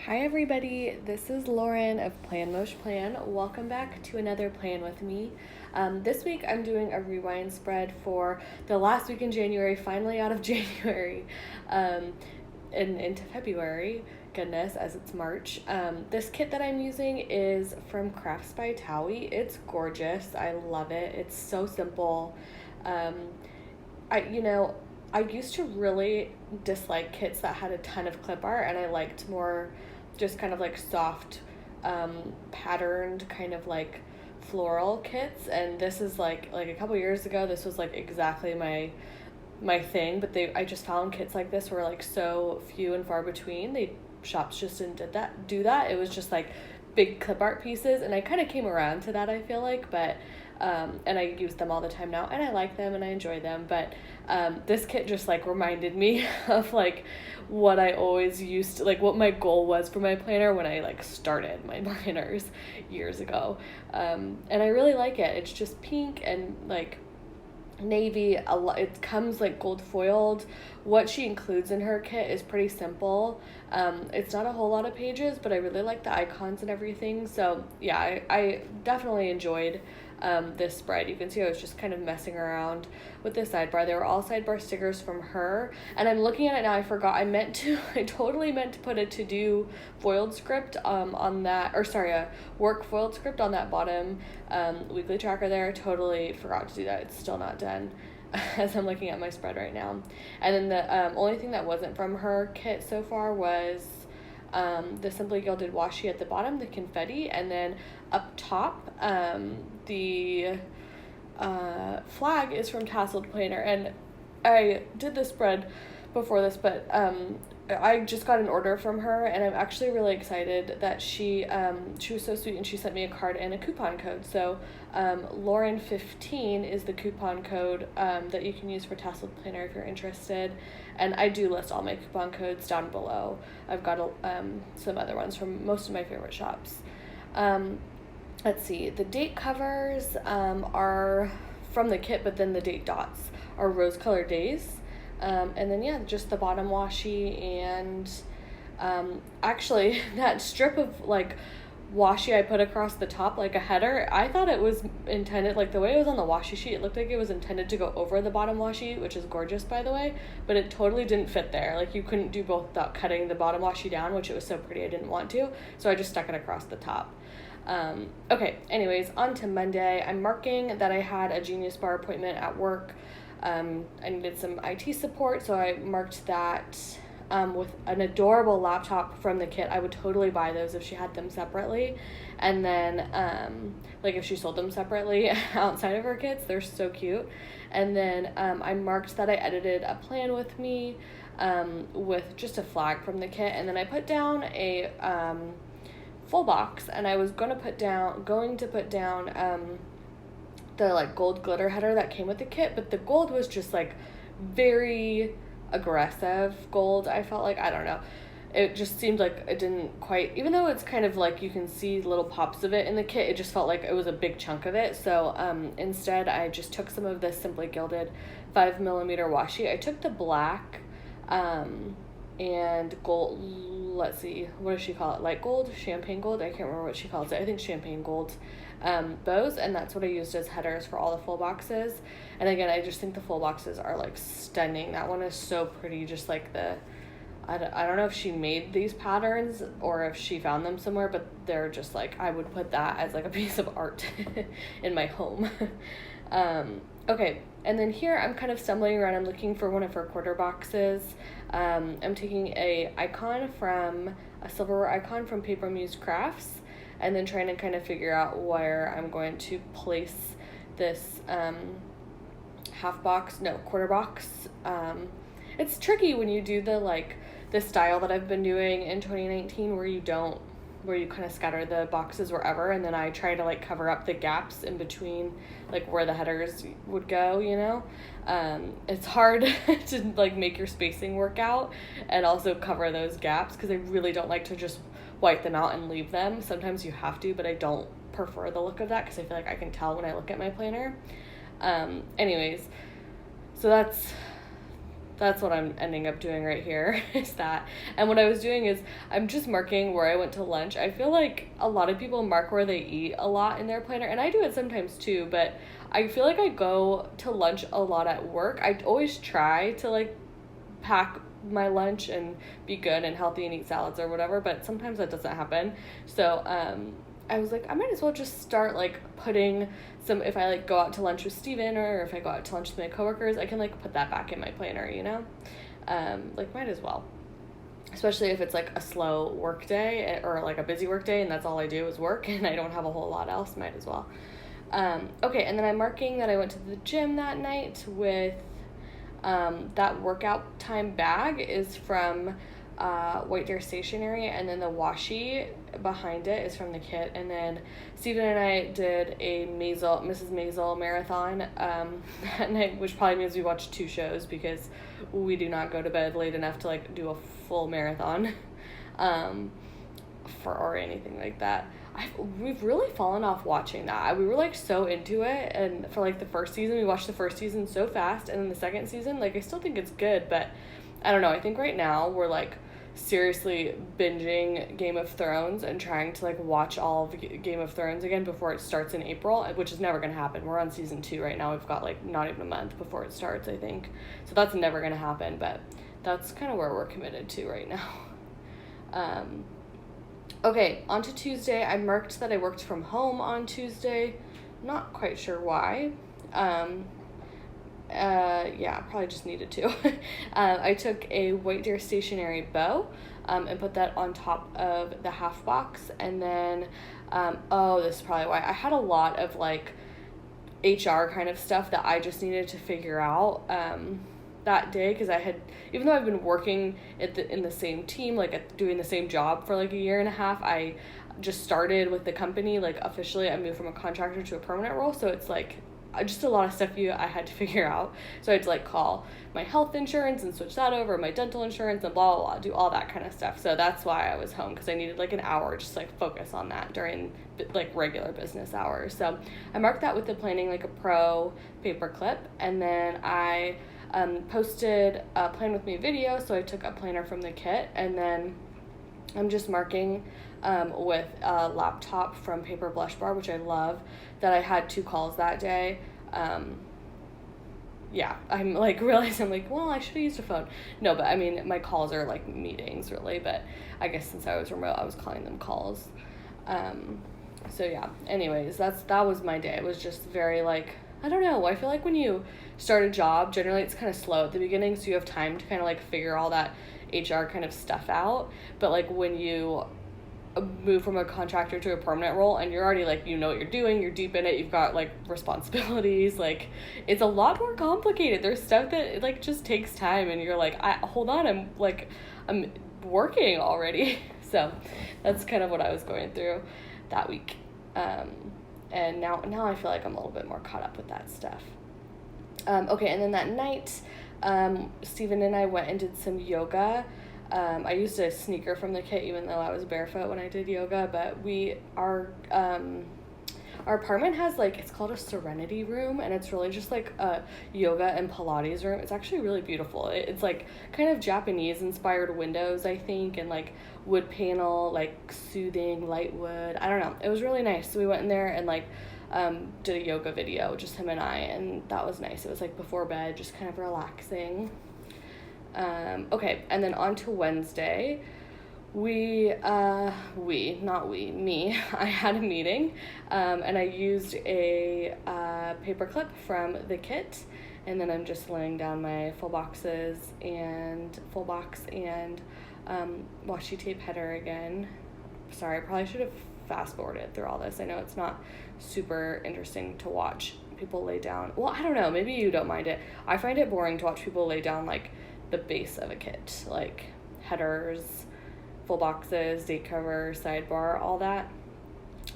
Hi everybody, this is Lauren of Planmoshplan. Welcome back to another plan with me. This week I'm doing a rewind spread for the last week in January, finally out of January and into February. Goodness, as it's March. This kit that I'm using is from Crafts by Thaowie. It's gorgeous. I love it. It's so simple. Um, I used to really dislike kits that had a ton of clip art, and I liked more just kind of like soft, patterned kind of like floral kits. And this is like a couple years ago, this was like exactly my thing. But I just found kits like this were like so few and far between. Shops just didn't do that. It was just like big clip art pieces, and I kind of came around to that, I feel like. But and I use them all the time now, and I like them and I enjoy them. But this kit just like reminded me of like what I always used to, like what my goal was for my planner when I like started my planners years ago. And I really like it. It's just pink and like navy. It comes like gold foiled. What she includes in her kit is pretty simple. It's not a whole lot of pages, but I really like the icons and everything. So yeah, I definitely enjoyed this spread. You can see I was just kind of messing around with the sidebar. They were all sidebar stickers from her, and I'm looking at it now. I forgot I totally meant to put a to-do foiled script on that, or sorry, a work foiled script on that bottom weekly tracker there. Totally forgot to do that. It's still not done as I'm looking at my spread right now. And then the only thing that wasn't from her kit so far was the Simply Gilded washi at the bottom, the confetti, and then up top, the flag is from Tasseled Planner. And I did the spread before this, but I just got an order from her, and I'm actually really excited that she was so sweet, and she sent me a card and a coupon code. So Lauren15 is the coupon code that you can use for Tasseled Planner if you're interested. And I do list all my coupon codes down below. I've got some other ones from most of my favorite shops. Let's see, the date covers are from the kit, but then the date dots are rose colored days. And then yeah, just the bottom washi, and actually that strip of like washi I put across the top like a header, I thought it was intended, like the way it was on the washi sheet, it looked like it was intended to go over the bottom washi, which is gorgeous by the way, but it totally didn't fit there. Like you couldn't do both without cutting the bottom washi down, which it was so pretty I didn't want to, so I just stuck it across the top. Okay, anyways, on to Monday. I'm marking that I had a Genius Bar appointment at work. I needed some IT support, so I marked that with an adorable laptop from the kit. I would totally buy those if she had them separately. And then, like if she sold them separately outside of her kits, they're so cute. And then I marked that I edited a plan with me with just a flag from the kit. And then I put down a full box, and I was going to put down the like gold glitter header that came with the kit, but the gold was just like very aggressive gold. I felt like, I don't know, it just seemed like it didn't quite, even though it's kind of like you can see little pops of it in the kit, it just felt like it was a big chunk of it. So instead I just took some of this Simply Gilded 5mm washi. I took the black and gold, let's see, what does she call it, light gold, champagne gold, I can't remember what she calls it, I think champagne gold bows, and that's what I used as headers for all the full boxes. And again, I just think the full boxes are like stunning. That one is so pretty, just like I don't know if she made these patterns or if she found them somewhere, but they're just like, I would put that as like a piece of art in my home. Okay, and then here I'm kind of stumbling around. I'm looking for one of her quarter boxes. I'm taking a silverware icon from Paper Muse Crafts, and then trying to kind of figure out where I'm going to place this quarter box. It's tricky when you do the style that I've been doing in 2019, where you kind of scatter the boxes wherever, and then I try to like cover up the gaps in between, like where the headers would go, you know. It's hard to like make your spacing work out and also cover those gaps, because I really don't like to just wipe them out and leave them. Sometimes you have to, but I don't prefer the look of that, because I feel like I can tell when I look at my planner. Anyways, so that's that's what I'm ending up doing right here is that. And what I was doing is I'm just marking where I went to lunch. I feel like a lot of people mark where they eat a lot in their planner, and I do it sometimes too, but I feel like I go to lunch a lot at work. I always try to like pack my lunch and be good and healthy and eat salads or whatever, but sometimes that doesn't happen. So I was like, I might as well just start like putting some, if I like go out to lunch with Steven or if I go out to lunch with my coworkers, I can like put that back in my planner, you know? Like might as well. Especially if it's like a slow work day or like a busy work day and that's all I do is work and I don't have a whole lot else, might as well. Okay, and then I'm marking that I went to the gym that night with that workout time bag is from White Deer Stationery, and then the washi behind it is from the kit. And then Steven and I did a Mrs. Maisel marathon that night, which probably means we watched 2 shows because we do not go to bed late enough to like do a full marathon or anything like that. We've really fallen off watching that. We were like so into it, and for like the first season, we watched the first season so fast, and then the second season, like I still think it's good, but I don't know. I think right now we're like seriously binging Game of Thrones and trying to like watch all of Game of Thrones again before it starts in April, which is never gonna happen. We're on season 2 right now. We've got like not even a month before it starts, I think, so that's never gonna happen, but that's kind of where we're committed to right now. Okay, on to Tuesday. I marked that I worked from home on Tuesday. Not quite sure why. Yeah, probably just needed to. I took a White Deer Stationery bow and put that on top of the half box. And then, this is probably why. I had a lot of like HR kind of stuff that I just needed to figure out that day, because I had, even though I've been working in the same team, like doing the same job for like a year and a half, I just started with the company, like officially I moved from a contractor to a permanent role, so it's like just a lot of stuff I had to figure out. So I had to like call my health insurance and switch that over, my dental insurance and blah, blah, blah, do all that kind of stuff. So that's why I was home, because I needed like an hour just like focus on that during like regular business hours. So I marked that with the Planning Like a Pro paper clip, and then I posted a Plan With Me video, so I took a planner from the kit, and then I'm just marking with a laptop from Paper Blush Bar, which I love, that I had 2 calls that day. Yeah, I'm like realizing I'm like, well, I should have used a phone. No, but I mean, my calls are like meetings really, but I guess since I was remote, I was calling them calls. So yeah, anyways, that was my day. It was just very like, I don't know, I feel like when you start a job, generally it's kind of slow at the beginning, so you have time to kind of like figure all that HR kind of stuff out. But like when you move from a contractor to a permanent role and you're already like, you know what you're doing, you're deep in it, you've got like responsibilities, like it's a lot more complicated. There's stuff that it like just takes time, and you're like, hold on, I'm working already. So that's kind of what I was going through that week. And now I feel like I'm a little bit more caught up with that stuff. Okay, and then that night, Steven and I went and did some yoga. I used a sneaker from the kit, even though I was barefoot when I did yoga, but our apartment has like, it's called a serenity room, and it's really just like a yoga and Pilates room. It's actually really beautiful. It's like kind of Japanese inspired windows, I think, and like wood panel, like soothing light wood. I don't know. It was really nice. So we went in there and like did a yoga video, just him and I, and that was nice. It was like before bed, just kind of relaxing. Okay, and then on to Wednesday. Me, I had a meeting, and I used a paper clip from the kit, and then I'm just laying down my full box and washi tape header again. Sorry, I probably should have fast forwarded through all this. I know it's not super interesting to watch people lay down. Well, I don't know, maybe you don't mind it. I find it boring to watch people lay down like the base of a kit, like headers, full boxes, date cover, sidebar, all that.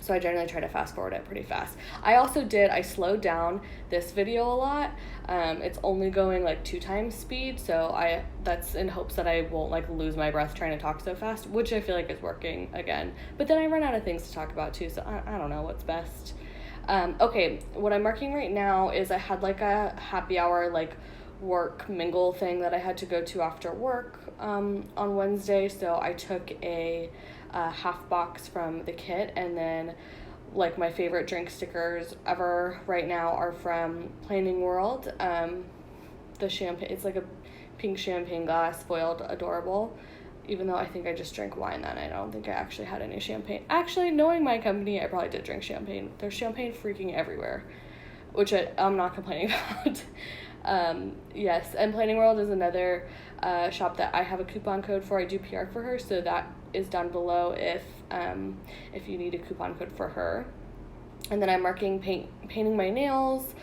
So I generally try to fast forward it pretty fast. I slowed down this video a lot. It's only going like 2 times speed, so that's in hopes that I won't like lose my breath trying to talk so fast, which I feel like is working again. But then I run out of things to talk about too, so I don't know what's best. Okay, what I'm marking right now is I had like a happy hour like work mingle thing that I had to go to after work on Wednesday, so I took a half box from the kit, and then like my favorite drink stickers ever right now are from Planning World. The champagne, it's like a pink champagne glass, foiled, adorable. Even though I think I just drank wine that night, I don't think I actually had any champagne. Actually, knowing my company, I probably did drink champagne. There's champagne freaking everywhere, which I'm not complaining about. Yes, and Planning World is another shop that I have a coupon code for. I do PR for her, so that is down below if you need a coupon code for her. And then I'm painting my nails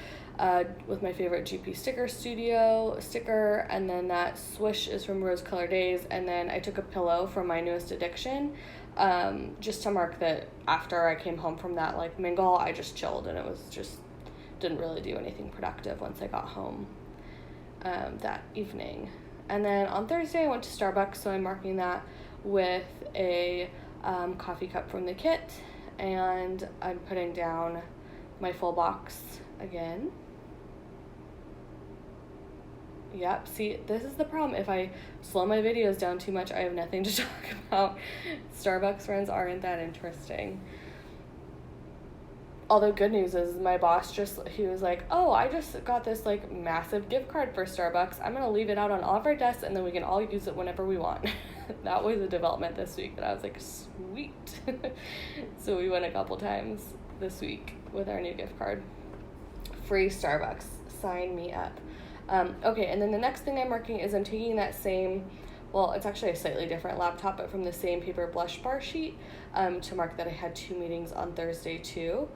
with my favorite GP Sticker Studio sticker, and then that swish is from Rose Color Days, and then I took a pillow from my newest addiction, just to mark that after I came home from that like mingle, I just chilled, and it was just didn't really do anything productive once I got home that evening. And then on Thursday I went to Starbucks, so I'm marking that with a coffee cup from the kit, and I'm putting down my full box again. Yep, see, this is the problem. If I slow my videos down too much, I have nothing to talk about. Starbucks friends aren't that interesting. Although good news is my boss he was like, oh, I just got this like massive gift card for Starbucks. I'm going to leave it out on all of our desks, and then we can all use it whenever we want. That was a development this week that I was like, sweet. So we went a couple times this week with our new gift card. Free Starbucks. Sign me up. Okay, and then the next thing I'm marking is I'm taking that same, well, it's actually a slightly different laptop, but from the same paper blush bar sheet to mark that I had 2 meetings on Thursday too.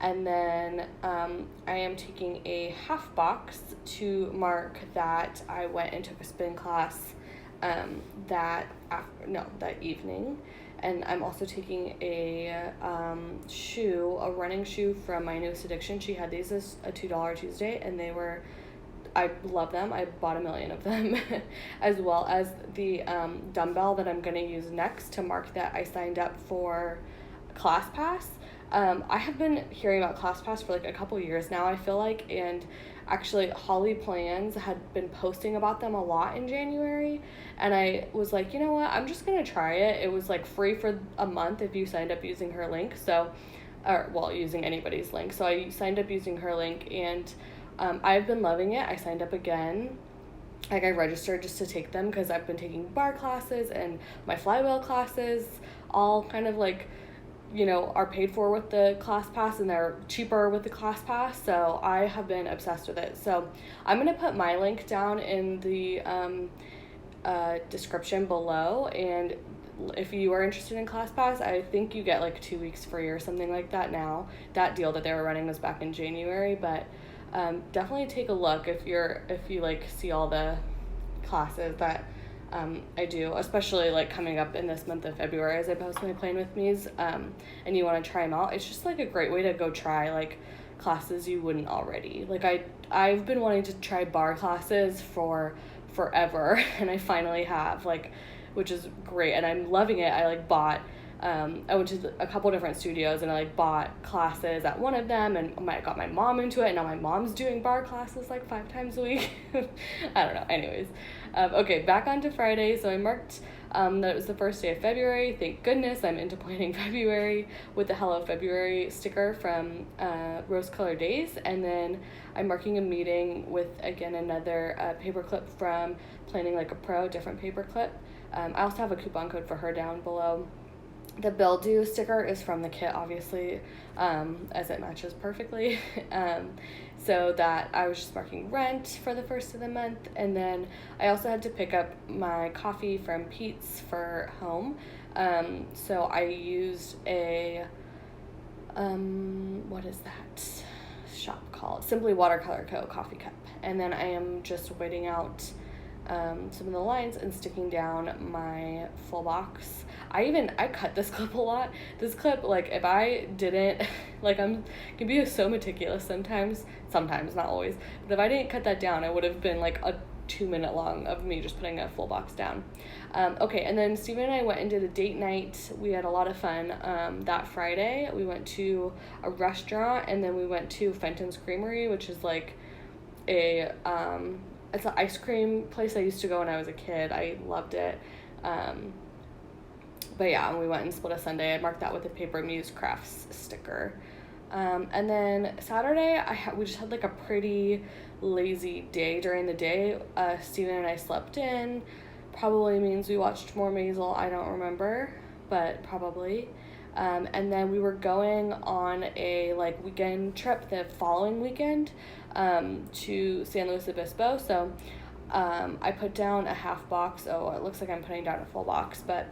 And then I am taking a half box to mark that I went and took a spin class that evening. And I'm also taking a running shoe from my newest addiction. She had these as a $2 Tuesday, and I love them. I bought 1 million of them, as well as the dumbbell that I'm going to use next to mark that I signed up for ClassPass. I have been hearing about ClassPass for like a couple years now, I feel like, and actually Holly Plans had been posting about them a lot in January, and I was like, you know what, I'm just going to try it. It was like free for a month if you signed up using her link, using anybody's link. So I signed up using her link, and I've been loving it. I signed up again. Like, I registered just to take them because I've been taking bar classes and my flywheel classes, all kind of like, are paid for with the ClassPass, and they're cheaper with the ClassPass. So I have been obsessed with it. So I'm going to put my link down in the description below. And if you are interested in ClassPass, I think you get like 2 weeks free or something like that now. That deal that they were running was back in January, but definitely take a look if you like see all the classes that I do, especially like coming up in this month of February as I post my Plan With Me's, and you want to try them out. It's just like a great way to go try like classes you wouldn't already. Like I've been wanting to try bar classes for forever, and I finally have, like, which is great, and I'm loving it. I went to a couple different studios, and I bought classes at one of them, and I got my mom into it, and now my mom's doing bar classes like 5 times a week. I don't know. Anyways, okay, back onto Friday. So I marked that it was the first day of February. Thank goodness I'm into planning February with the Hello February sticker from Rose Color Days, and then I'm marking a meeting with, again, another paper clip from Planning Like a Pro, different paper clip. I also have a coupon code for her down below. The bill due sticker is from the kit, obviously, as it matches perfectly. So that I was just marking rent for the first of the month. And then I also had to pick up my coffee from Pete's for home. So I used a, what is that shop called? Simply Watercolor Co. coffee cup. And then I am just waiting out some of the lines and sticking down my full box. I cut this clip a lot. This clip, like, if I didn't, like, can be so meticulous sometimes, not always, but if I didn't cut that down, it would have been like a 2-minute long of me just putting a full box down. Okay, and then Steven and I went and did a date night. We had a lot of fun that Friday. We went to a restaurant, and then we went to Fenton's Creamery, which is like a it's an ice cream place I used to go when I was a kid. I loved it. But yeah, we went and split a sundae. I marked that with a Paper Muse Crafts sticker. And then Saturday, we just had like a pretty lazy day during the day. Steven and I slept in. Probably means we watched more Maisel. I don't remember, but probably. And then we were going on a like weekend trip the following weekend to San Luis Obispo. So I put down a half box. Oh, it looks like I'm putting down a full box, but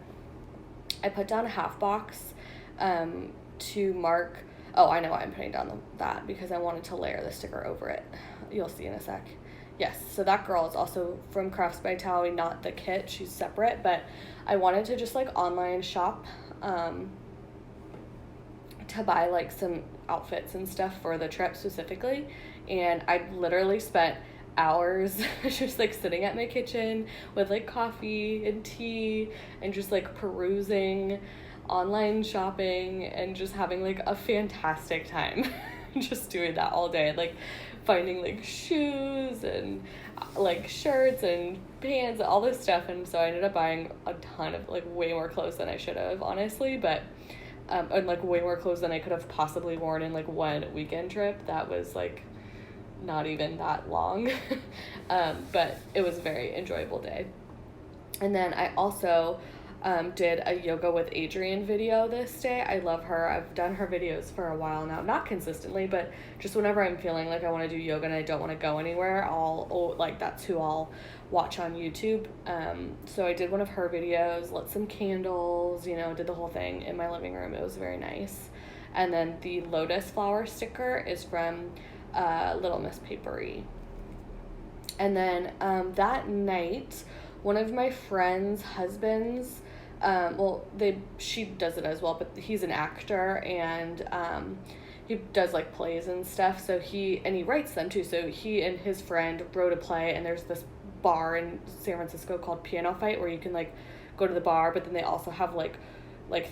I put down a half box to mark. Oh, I know why I'm putting down that, because I wanted to layer the sticker over it. You'll see in a sec. Yes, so that girl is also from Crafts by Thaowie, not the kit. She's separate, but I wanted to just like online shop to buy like some outfits and stuff for the trip specifically. And I literally spent hours just like sitting at my kitchen with like coffee and tea and just like perusing online shopping and just having like a fantastic time just doing that all day, like finding like shoes and like shirts and pants and all this stuff. And so I ended up buying a ton of like way more clothes than I should have, honestly, but and like way more clothes than I could have possibly worn in like one weekend trip that was like not even that long. But it was a very enjoyable day. And then I also did a yoga with Adrienne video this day. I love her. I've done her videos for a while now, not consistently, but just whenever I'm feeling like I want to do yoga and I don't want to go anywhere, that's who I'll watch on YouTube. So I did one of her videos, lit some candles, did the whole thing in my living room. It was very nice. And then the lotus flower sticker is from Little Miss Papery. And then that night, one of my friend's husbands, she does it as well, but he's an actor, and he does like plays and stuff, so he writes them too. So he and his friend wrote a play, and there's this bar in San Francisco called Piano Fight where you can like go to the bar, but then they also have like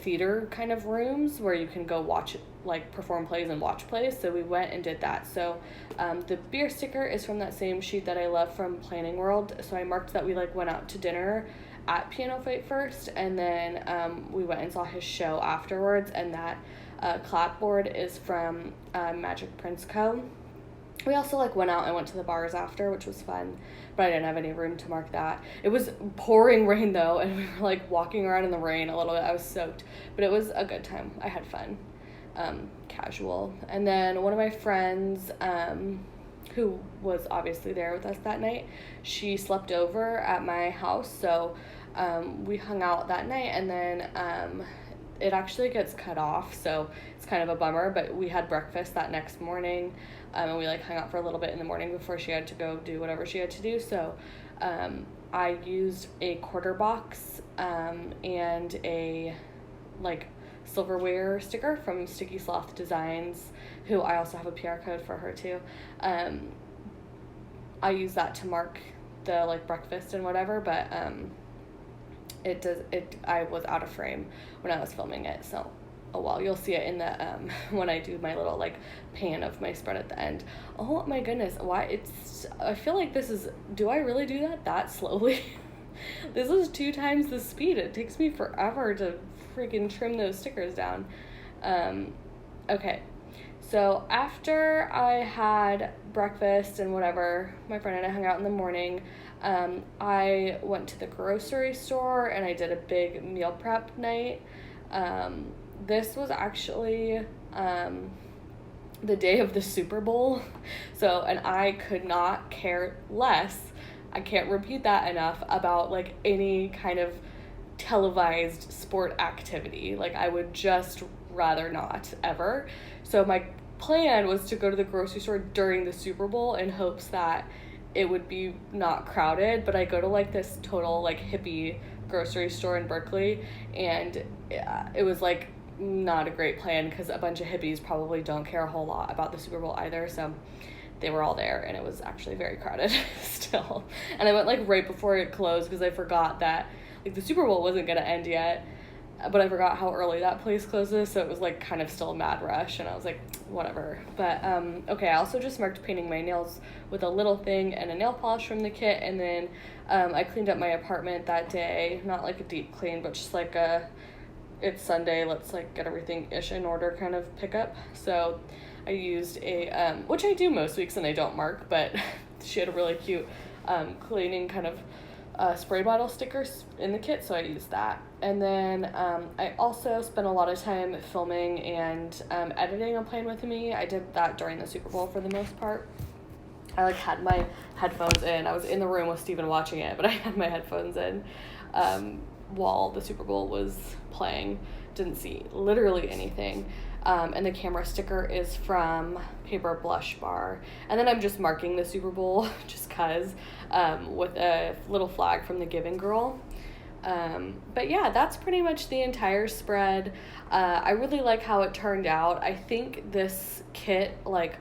theater kind of rooms where you can go watch like perform plays and watch plays. So we went and did that. So the beer sticker is from that same sheet that I love from Planning World. So I marked that we like went out to dinner at Piano Fight first, and then we went and saw his show afterwards. And that clapboard is from Magic Prince Co. We also like went out and went to the bars after, which was fun, but I didn't have any room to mark that. It was pouring rain though, and we were like walking around in the rain a little bit. I was soaked, but it was a good time. I had fun. Casual. And then one of my friends who was obviously there with us that night, she slept over at my house, so we hung out that night. And then it actually gets cut off, so it's kind of a bummer, but we had breakfast that next morning, and we like hung out for a little bit in the morning before she had to go do whatever she had to do. So I used a quarter box and a like silverware sticker from Sticky Sloth Designs, who I also have a PR code for her too. I use that to mark the like breakfast and whatever, but I was out of frame when I was filming it, so oh well, you'll see it in the when I do my little like pan of my spread at the end. Oh my goodness, I feel like do I really do that slowly? This is 2 times the speed. It takes me forever to freaking trim those stickers down. Okay, so after I had breakfast and whatever, my friend and I hung out in the morning. I went to the grocery store and I did a big meal prep night. This was actually the day of the Super Bowl. So, and I could not care less. I can't repeat that enough about like any kind of televised sport activity. Like I would just rather not ever. So my plan was to go to the grocery store during the Super Bowl in hopes that it would be not crowded, but I go to like this total like hippie grocery store in Berkeley, and it was like not a great plan because a bunch of hippies probably don't care a whole lot about the Super Bowl either, so they were all there and it was actually very crowded still. And I went like right before it closed because I forgot that like the Super Bowl wasn't gonna end yet. but I forgot how early that place closes, so it was like kind of still a mad rush, and I was like, whatever. But okay, I also just marked painting my nails with a little thing and a nail polish from the kit, and then I cleaned up my apartment that day, not like a deep clean, but just like it's Sunday, let's like get everything ish in order kind of pickup. So I used a which I do most weeks and I don't mark, but she had a really cute cleaning kind of spray bottle stickers in the kit, so I used that. And then I also spent a lot of time filming and editing on Plan With Me. I did that during the Super Bowl for the most part. I like had my headphones in. I was in the room with Steven watching it, but I had my headphones in while the Super Bowl was playing. Didn't see literally anything. And the camera sticker is from Paper Blush Bar. And then I'm just marking the Super Bowl just cause with a little flag from the Giving Girl. But yeah, that's pretty much the entire spread. I really like how it turned out. I think this kit, like,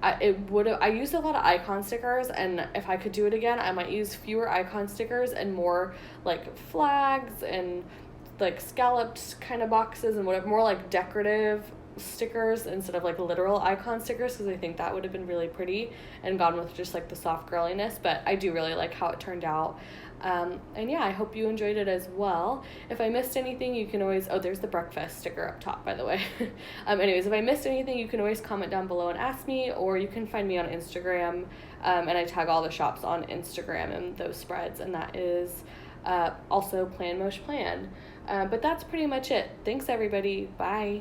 I used a lot of icon stickers, and if I could do it again, I might use fewer icon stickers and more like flags and like scalloped kind of boxes and whatever, more like decorative stickers instead of like literal icon stickers, because I think that would have been really pretty and gone with just like the soft girliness. But I do really like how it turned out. And yeah, I hope you enjoyed it as well. If I missed anything, you can always, there's the breakfast sticker up top, by the way. Anyways, if I missed anything, you can always comment down below and ask me, or you can find me on Instagram, and I tag all the shops on Instagram and those spreads, and that is also Planmoshplan. But that's pretty much it. Thanks, everybody. Bye.